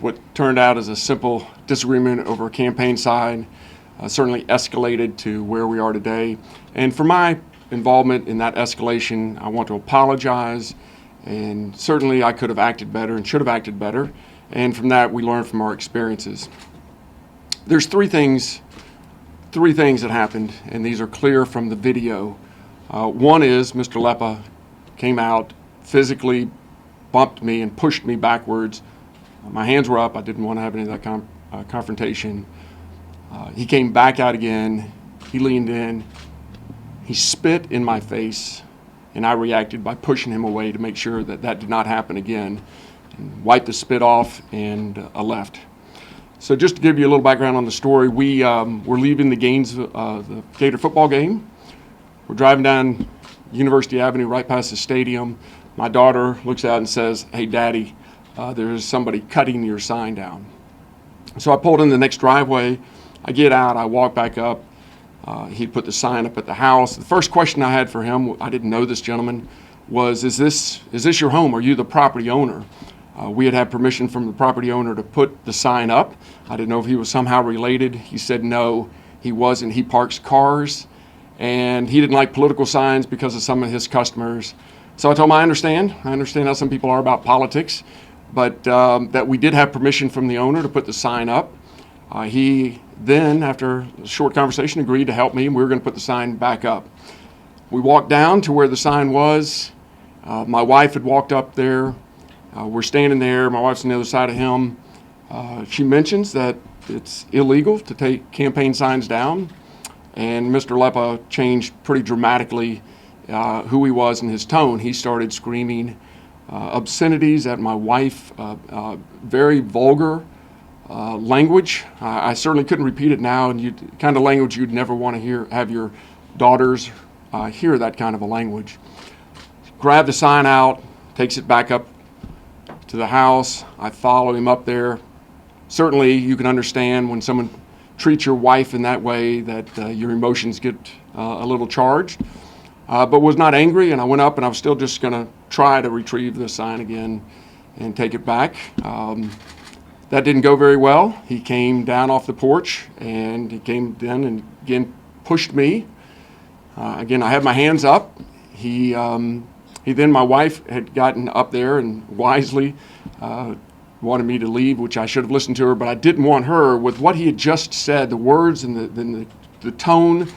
with what turned out as a simple disagreement over a campaign sign, certainly escalated to where we are today. And for my involvement in that escalation, I want to apologize. And certainly I could have acted better and should have acted better. And from that, we learn from our experiences. There's three things that happened, and these are clear from the video. One is Mr. Lepa came out, physically bumped me and pushed me backwards. My hands were up. I didn't want to have any of that confrontation. He came back out again. He leaned in. He spit in my face, and I reacted by pushing him away to make sure that that did not happen again, and wiped the spit off and left. So just to give you a little background on the story, we're leaving the Gator football game. We're driving down University Avenue right past the stadium. My daughter looks out and says, "Hey, Daddy, there's somebody cutting your sign down." So I pulled in the next driveway. I get out, I walk back up. He put the sign up at the house. The first question I had for him, I didn't know this gentleman, was, is this your home? Are you the property owner? We had permission from the property owner to put the sign up. I didn't know if he was somehow related. He said no, he wasn't. He parks cars, and he didn't like political signs because of some of his customers. So I told him, I understand how some people are about politics, but that we did have permission from the owner to put the sign up. He then, after a short conversation, agreed to help me, and we were going to put the sign back up. We walked down to where the sign was. My wife had walked up there. We're standing there. My wife's on the other side of him. She mentions that it's illegal to take campaign signs down, and Mr. Lepa changed pretty dramatically who he was and his tone. He started screaming obscenities at my wife, very vulgar language. I certainly couldn't repeat it now, and kind of language you'd never want to have your daughters hear that kind of a language. Grabbed the sign out, takes it back up to the house. I follow him up there. Certainly you can understand when someone treats your wife in that way that your emotions get a little charged, but was not angry, and I went up and I was still just going to try to retrieve the sign again and take it back. That didn't go very well. He came down off the porch, and he came down and again pushed me. Again, I had my hands up. He then, my wife had gotten up there and wisely wanted me to leave, which I should have listened to her, but I didn't want her, with what he had just said, the words and the tone,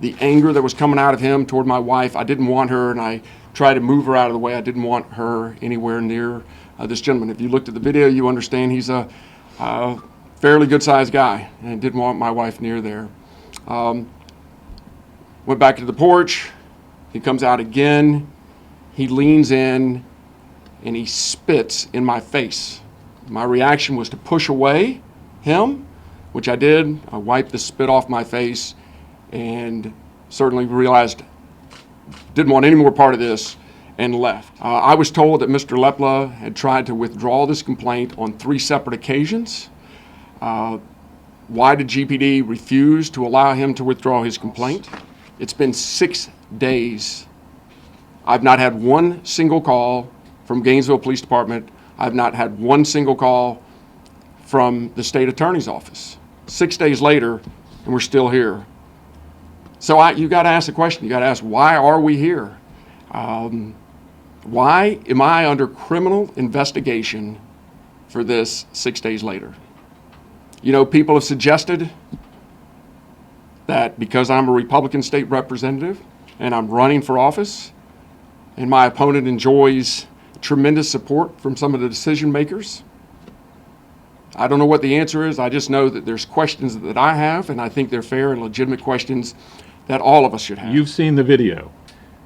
the anger that was coming out of him toward my wife. I didn't want her, and I tried to move her out of the way. I didn't want her anywhere near this gentleman. If you looked at the video, you understand he's a fairly good-sized guy, and didn't want my wife near there. Went back to the porch. He comes out again. He leans in, and he spits in my face. My reaction was to push away him, which I did. I wiped the spit off my face and certainly realized didn't want any more part of this and left. I was told that Mr. Lepa had tried to withdraw this complaint on 3 separate occasions. Why did GPD refuse to allow him to withdraw his complaint? It's been 6 days. I've not had one single call from Gainesville Police Department. I've not had one single call from the state attorney's office. 6 days later, and we're still here. So you got to ask the question. You got to ask, why are we here? Why am I under criminal investigation for this 6 days later? You know, people have suggested that because I'm a Republican state representative and I'm running for office, and my opponent enjoys tremendous support from some of the decision makers. I don't know what the answer is. I just know that there's questions that I have, and I think they're fair and legitimate questions that all of us should have. You've seen the video.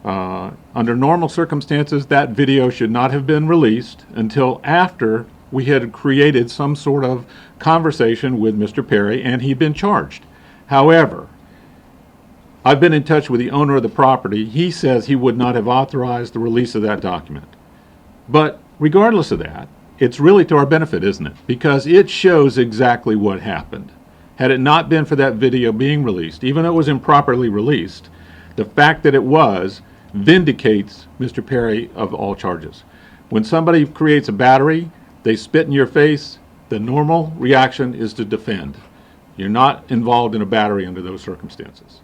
Under normal circumstances, that video should not have been released until after we had created some sort of conversation with Mr. Perry and he'd been charged. However, I've been in touch with the owner of the property. He says he would not have authorized the release of that document. But regardless of that, it's really to our benefit, isn't it? Because it shows exactly what happened. Had it not been for that video being released, even though it was improperly released, the fact that it was vindicates Mr. Perry of all charges. When somebody creates a battery, they spit in your face, The normal reaction is to defend. You're not involved in a battery under those circumstances.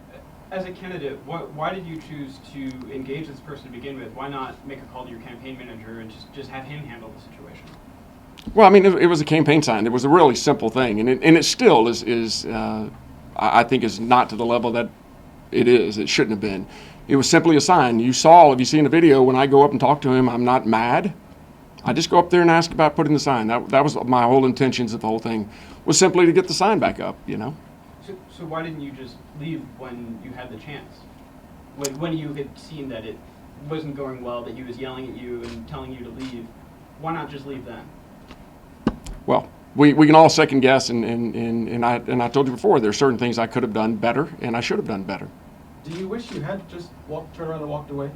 As a candidate, why did you choose to engage this person to begin with? Why not make a call to your campaign manager and just have him handle the situation? Well, I mean, it was a campaign sign. It was a really simple thing, and it still is I think, is not to the level that it is. It shouldn't have been. It was simply a sign. You saw, if you see in the video, when I go up and talk to him, I'm not mad. I just go up there and ask about putting the sign. That was my whole intentions of the whole thing, was simply to get the sign back up, you know. So why didn't you just leave when you had the chance? When you had seen that it wasn't going well, that he was yelling at you and telling you to leave, why not just leave then? Well, we can all second guess, and I told you before, there are certain things I could have done better, and I should have done better. Do you wish you had just turned around and walked away?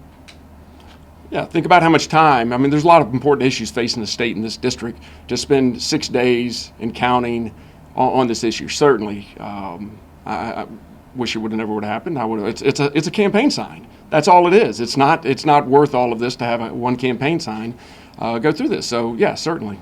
Yeah, think about how much time. I mean, there's a lot of important issues facing the state and this district. To spend 6 days and counting on this issue, certainly, I wish it never would have happened. I would. It's a campaign sign. That's all it is. It's not worth all of this to have one campaign sign go through this. So yeah, certainly.